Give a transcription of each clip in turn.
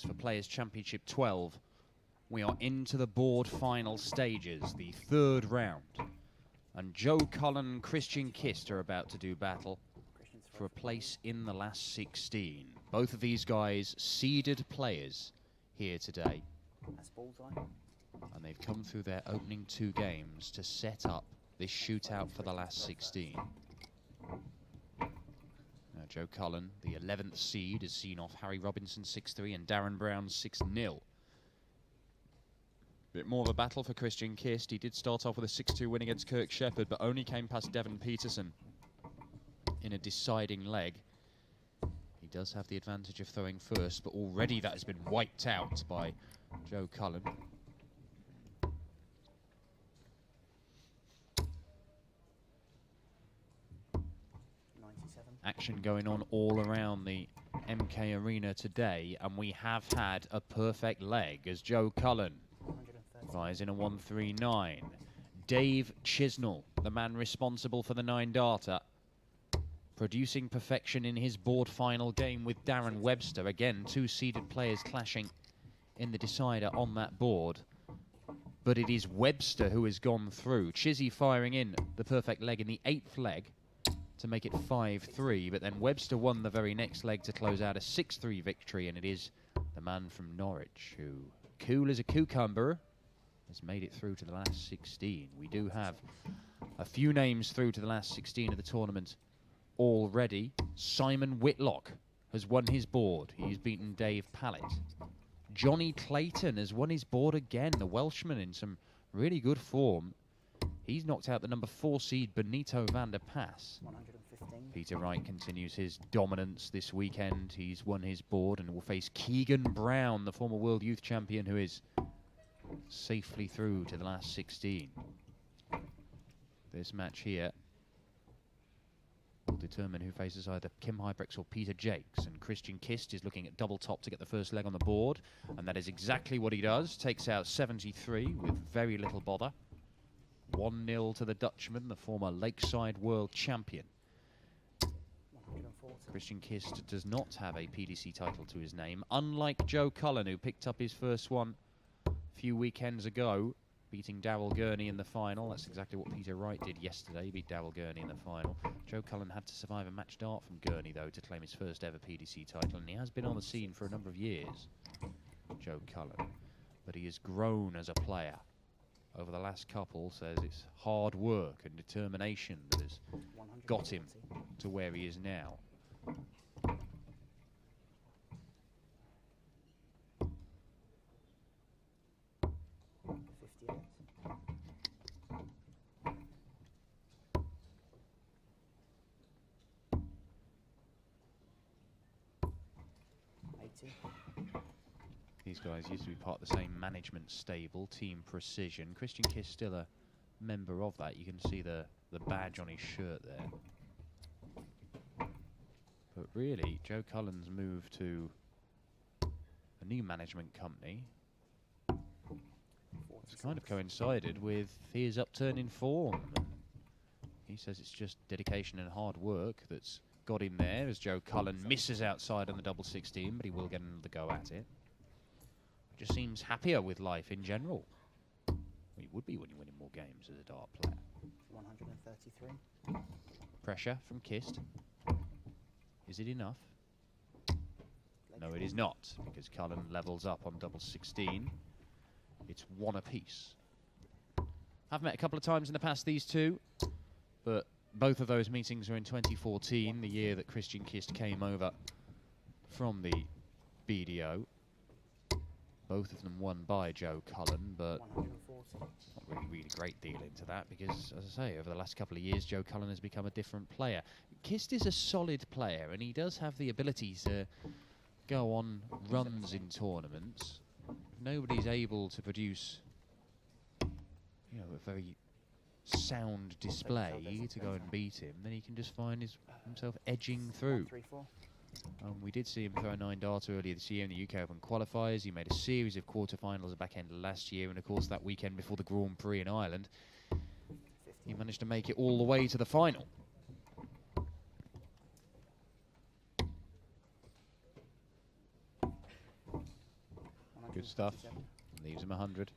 for Players Championship 12. We are into the board final stages, the third round. And Joe Cullen and Christian Kist are about to do battle for a place in the last 16. Both of these guys seeded players here today. And they've come through their opening 2 games to set up this shootout for the last 16. Now Joe Cullen, the 11th seed, has seen off Harry Robinson 6-3 and Darren Brown 6-0. Bit more of a battle for Christian Kist. He did start off with a 6-2 win against Kirk Shepherd, but only came past Devon Peterson in a deciding leg. He does have the advantage of throwing first, but already that has been wiped out by Joe Cullen. Action going on all around the MK Arena today, and we have had a perfect leg as Joe Cullen fires in a 139. Dave Chisnell, the man responsible for the 9-darter, producing perfection in his board final game with Darren Webster. Again, 2 seeded players clashing in the decider on that board. But it is Webster who has gone through. Chizzy firing in the perfect leg in the 8th leg to make it 5-3, but then Webster won the very next leg to close out a 6-3 victory, and it is the man from Norwich who, cool as a cucumber, has made it through to the last 16. We do have a few names through to the last 16 of the tournament already. Simon Whitlock has won his board. He's beaten Dave Pallett. Johnny Clayton has won his board again, the Welshman in some really good form. He's knocked out the number 4 seed Benito van der Pas. Peter Wright continues his dominance this weekend. He's won his board and will face Keegan Brown, the former World Youth Champion, who is safely through to the last 16. This match here will determine who faces either Kim Hybrex or Peter Jakes, and Christian Kist is looking at double top to get the first leg on the board, and that is exactly what he does. Takes out 73 with very little bother. 1-0 to the Dutchman, the former Lakeside World Champion. Christian Kist does not have a PDC title to his name, unlike Joe Cullen, who picked up his first one a few weekends ago, beating Darryl Gurney in the final. That's exactly what Peter Wright did yesterday. He beat Darryl Gurney in the final. Joe Cullen had to survive a match dart from Gurney, though, to claim his first ever PDC title, and he has been on the scene for a number of years, Joe Cullen. But he has grown as a player over the last couple. Says it's hard work and determination that has got him to where he is now. These guys used to be part of the same management stable, Team Precision. Christian Kist still a member of that. You can see the badge on his shirt there. But really, Joe Cullen's moved to a new management company. It's kind of coincided with his upturn in form. He says it's just dedication and hard work that's got him there, as Joe Cullen misses outside on the double 16, but he will get another go at it. Just seems happier with life in general. Well, you would be when you're winning more games as a dart player. 133. Pressure from Kist. Is it enough? No, it is not, because Cullen levels up on double 16. It's 1 apiece. I've met a couple of times in the past, these two, but both of those meetings were in 2014, the year that Christian Kist came over from the BDO. Both of them won by Joe Cullen, but not really a great deal into that, because, as I say, over the last couple of years, Joe Cullen has become a different player. Kist is a solid player, and he does have the ability to go on runs in tournaments. Nobody's able to produce, you know, a very sound display to go and beat him. Then he can just find himself edging through. We did see him throw a 9-darter earlier this year in the UK Open qualifiers. He made a series of quarterfinals at the back end of last year, and of course that weekend before the Grand Prix in Ireland, he managed to make it all the way to the final. Good stuff. Leaves him 100.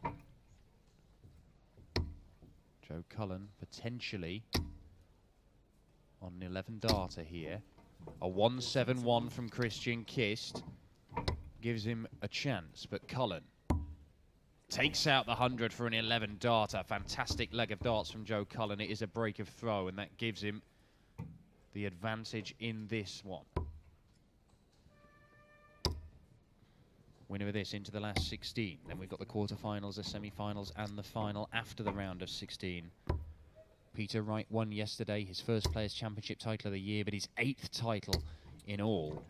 Joe Cullen potentially on an 11 darter here. A 171 from Christian Kist gives him a chance, but Cullen takes out the 100 for an 11 darter. Fantastic leg of darts from Joe Cullen. It is a break of throw, and that gives him the advantage in this one. Winner of this into the last 16. Then we've got the quarterfinals, the semi-finals, and the final after the round of 16. Peter Wright won yesterday his first Players' Championship title of the year, but his 8th title in all.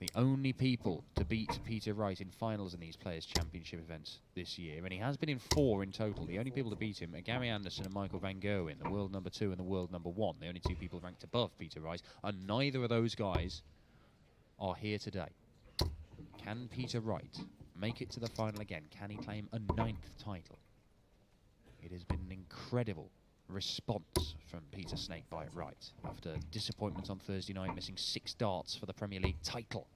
The only people to beat Peter Wright in finals in these Players' Championship events this year, and he has been in 4 in total. The only people to beat him are Gary Anderson and Michael Van Gerwen, the world number 2 and the world number 1. The only 2 people ranked above Peter Wright, and neither of those guys are here today. Can Peter Wright make it to the final again? Can he claim a 9th title? It has been an incredible response from Peter Snakebite Wright after disappointment on Thursday night, missing 6 darts for the Premier League title.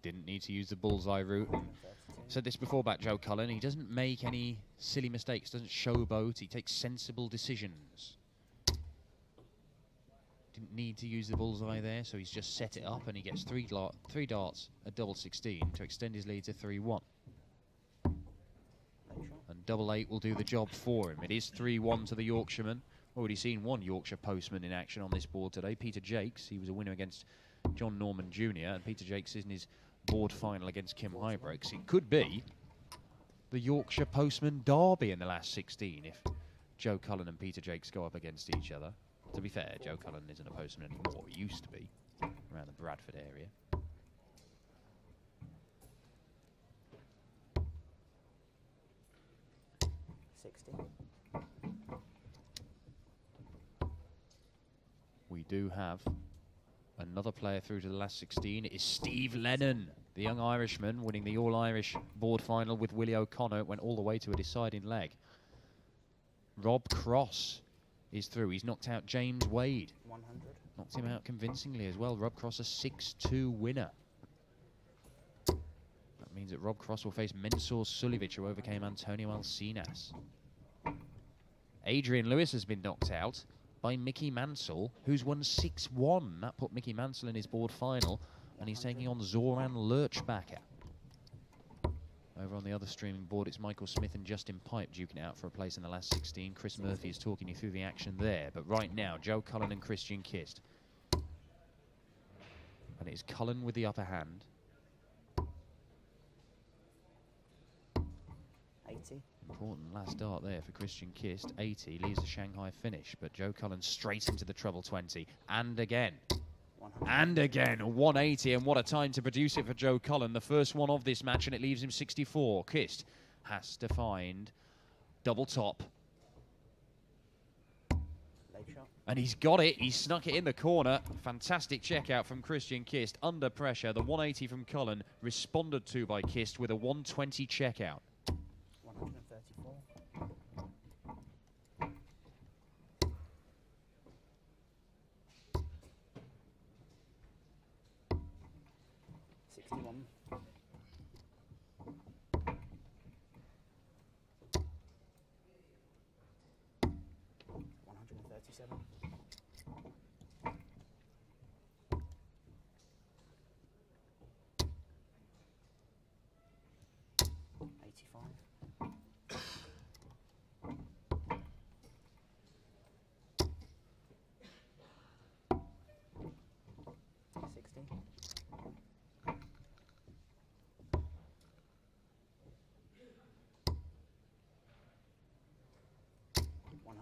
Didn't need to use the bullseye route. Said this before about Joe Cullen. He doesn't make any silly mistakes, doesn't showboat. He takes sensible decisions. Didn't need to use the bullseye there, so he's just set it up, and he gets 3 darts at double 16 to extend his lead to 3-1. And double 8 will do the job for him. It is 3-1 to the Yorkshireman. Already seen one Yorkshire postman in action on this board today, Peter Jakes. He was a winner against John Norman Jr., and Peter Jakes is in his board final against Kim Hybrex. It could be the Yorkshire Postman derby in the last 16 if Joe Cullen and Peter Jakes go up against each other. To be fair, Joe Cullen isn't a postman anymore. He used to be around the Bradford area. We do have another player through to the last 16. It is Steve Lennon, the young Irishman, winning the All-Irish board final with Willie O'Connor. It went all the way to a deciding leg. Rob Cross is through. He's knocked out James Wade. 100. Knocked him out convincingly as well. Rob Cross, a 6-2 winner. That means that Rob Cross will face Mensur Suljevic, who overcame Antonio Alcinas. Adrian Lewis has been knocked out by Mickey Mansell, who's won 6-1. That put Mickey Mansell in his board final, and he's taking on Zoran Lurchbacher. Over on the other streaming board, it's Michael Smith and Justin Pipe duking it out for a place in the last 16. Chris Murphy is talking you through the action there. But right now, Joe Cullen and Christian Kist. And it is Cullen with the upper hand. 80. Important last dart there for Christian Kist. 80 leaves the Shanghai finish, but Joe Cullen straight into the treble 20. And again. 100. And again, 180, and what a time to produce it for Joe Cullen. The first one of this match, and it leaves him 64. Kist has to find double top. Leg shot. And he's got it. He snuck it in the corner. Fantastic checkout from Christian Kist. Under pressure, the 180 from Cullen responded to by Kist with a 120 checkout. 134.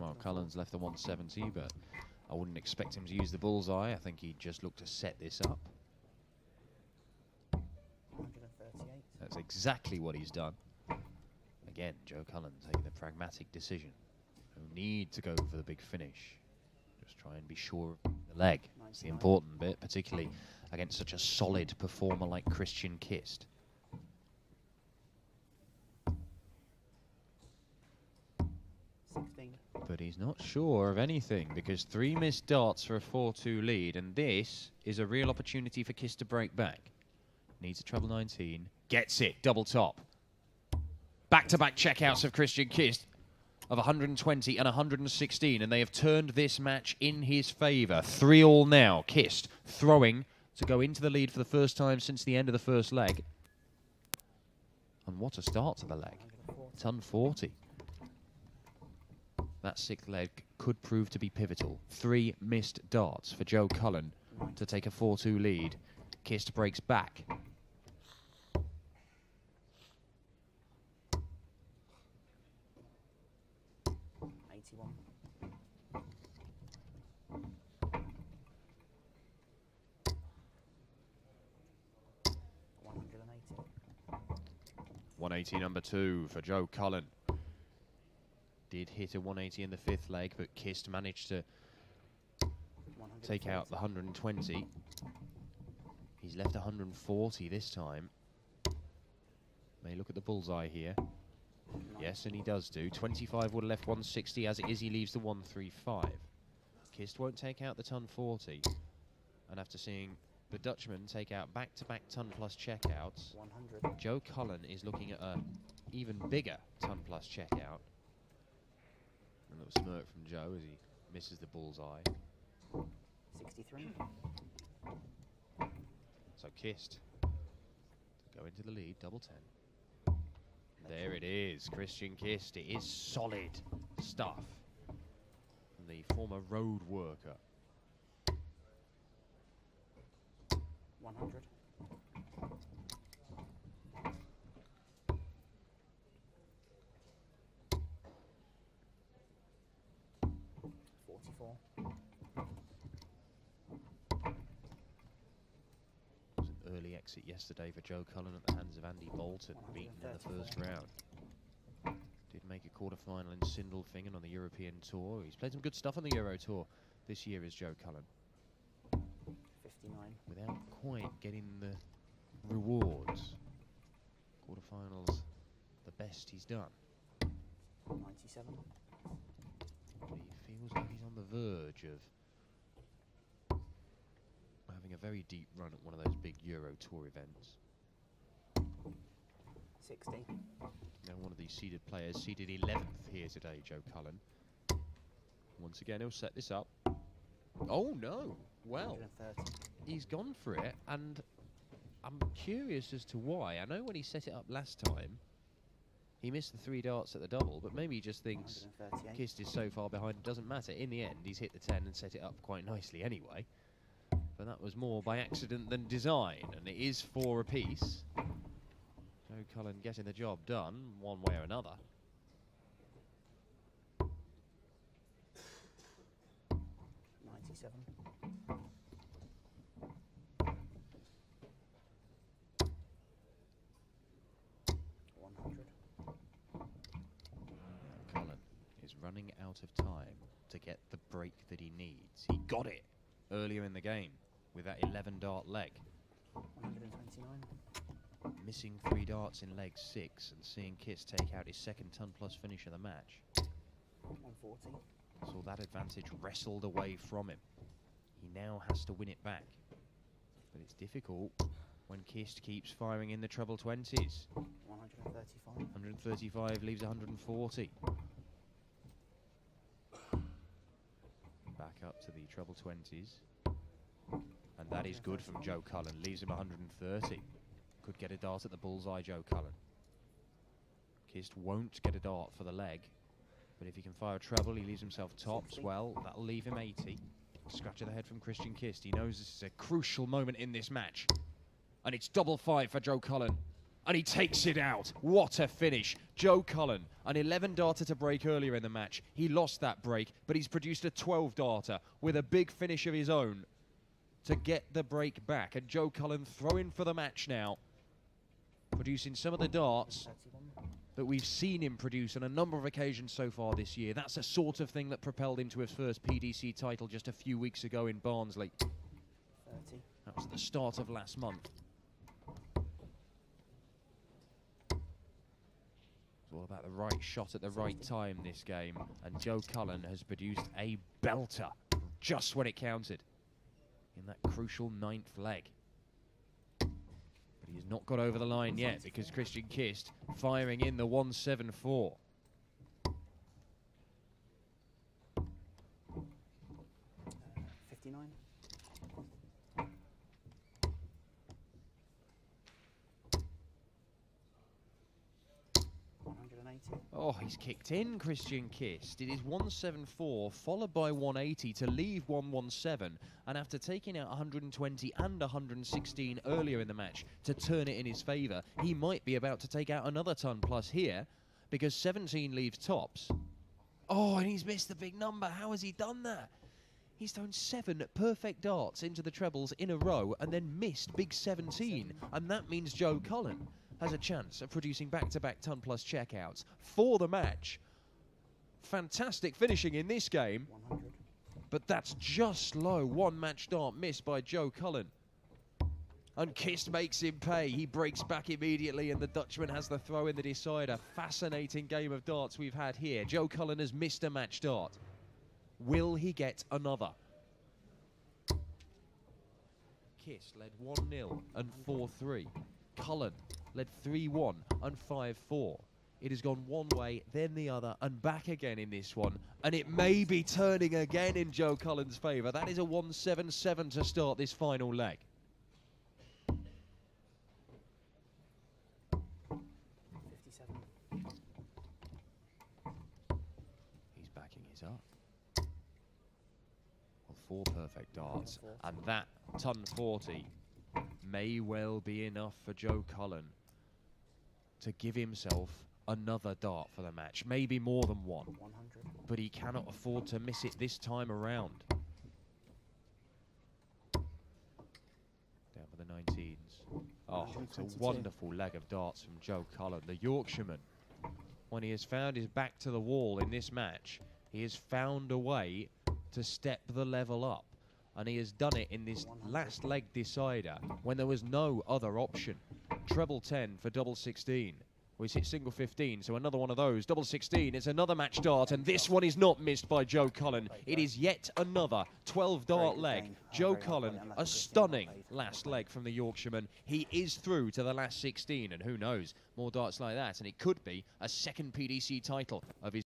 Well, Cullen's left the 170, but I wouldn't expect him to use the bullseye. I think he'd just look to set this up. 138. That's exactly what he's done. Again, Joe Cullen taking the pragmatic decision. No need to go for the big finish. Just try and be sure of the leg. It's the important bit, particularly against such a solid performer like Christian Kist. 16. But he's not sure of anything because 3 missed darts for a 4-2 lead, and this is a real opportunity for Kist to break back. Needs a treble 19. Gets it. Double top. Back-to-back checkouts of Christian Kist of 120 and 116, and they have turned this match in his favour. 3-all now. Kist throwing to go into the lead for the first time since the end of the first leg. And what a start to the leg. Ton 40. That 6th leg could prove to be pivotal. 3 missed darts for Joe Cullen to take a 4-2 lead. Kist breaks back. .180 number 2 for Joe Cullen. Did hit a 180 in the 5th leg, but Kist managed to take out the 120. He's left 140 this time. May look at the bullseye here. Yes, and he does do. 25 would have left 160. As it is, he leaves the 135. Kist won't take out the ton 40. And after seeing the Dutchman take out back-to-back ton-plus checkouts, 100. Joe Cullen is looking at an even bigger ton-plus checkout. A little smirk from Joe as he misses the bullseye. 63. So Kist to go into the lead, double 10. There it is, Christian Kist. It is solid stuff from the former road worker. 100. 44. It was an early exit yesterday for Joe Cullen at the hands of Andy Bolton, beaten in the first round. Did make a quarter-final in Sindelfingen on the European Tour. He's played some good stuff on the Euro Tour this year, is Joe Cullen. 59. Without quite getting the rewards. Quarterfinals, the best he's done. 97. But he feels like he's on the verge of having a very deep run at one of those big Euro Tour events. 60. Now one of these seeded players, seeded 11th here today, Joe Cullen. Once again, he'll set this up. Oh no! Well, 130. he's gone for it, and I'm curious as to why. I know when he set it up last time, he missed the 3 darts at the double, but maybe he just thinks 138. Kist is so far behind, it doesn't matter. In the end, he's hit the 10 and set it up quite nicely anyway. But that was more by accident than design, and it is 4 apiece. Joe Cullen getting the job done, one way or another. 97. 100. Cullen is running out of time to get the break that he needs. He got it earlier in the game with that 11-dart leg. 129. Missing 3 darts in leg 6 and seeing Kist take out his 2nd ton-plus finish of the match. 140. Saw that advantage wrestled away from him. He now has to win it back. But it's difficult when Kist keeps firing in the treble 20s. 135. 135 leaves 140. Back up to the treble 20s. And that is good from Joe Cullen. Leaves him 130. Could get a dart at the bullseye, Joe Cullen. Kist won't get a dart for the leg. But if he can fire a treble, he leaves himself tops. 60. Well, that'll leave him 80. Scratch of the head from Christian Kist. He knows this is a crucial moment in this match. And it's double 5 for Joe Cullen. And he takes it out. What a finish. Joe Cullen, an 11-darter to break earlier in the match. He lost that break, but he's produced a 12-darter with a big finish of his own to get the break back. And Joe Cullen throwing for the match now, producing some of the darts 31. that we've seen him produce on a number of occasions so far this year. That's the sort of thing that propelled him to his first PDC title just a few weeks ago in Barnsley. 30. That was at the start of last month. It's all about the right shot at the right time this game, and Joe Cullen has produced a belter just when it counted in that crucial 9th leg. But he has not got over the line yet because Christian Kist firing in the 174. 59. Oh, he's kicked in, Christian Kist. It is 174, followed by 180 to leave 117. And after taking out 120 and 116 earlier in the match to turn it in his favour, he might be about to take out another ton plus here, because 17 leaves tops. Oh, and he's missed the big number. How has he done that? He's thrown 7 perfect darts into the trebles in a row and then missed big 17. And that means Joe Cullen has a chance of producing back-to-back ton plus checkouts for the match. Fantastic finishing in this game, 100. but that's just low. 1 match dart missed by Joe Cullen. And Kist makes him pay. He breaks back immediately, and the Dutchman has the throw in the decider. Fascinating game of darts we've had here. Joe Cullen has missed a match dart. Will he get another? Kist led 1-0 and 4-3. Cullen led 3-1 and 5-4. It has gone one way, then the other, and back again in this one. And it may be turning again in Joe Cullen's favour. That is a 177 to start this final leg. 57. He's backing his up. Well, 4 perfect darts, and that ton 40 may well be enough for Joe Cullen to give himself another dart for the match, maybe more than 1. 100. But he cannot afford to miss it this time around. Down for the 19s. Oh, it's a wonderful leg of darts from Joe Cullen, the Yorkshireman. When he has found his back to the wall in this match, he has found a way to step the level up. And he has done it in this last leg decider when there was no other option. Treble 10 for double 16. Well, he's hit single 15, so another one of those. Double 16, it's another match dart, and this one is not missed by Joe Cullen. It is yet another 12-dart leg. Joe Cullen, a stunning last leg from the Yorkshireman. He is through to the last 16, and who knows, more darts like that, and it could be a second PDC title of his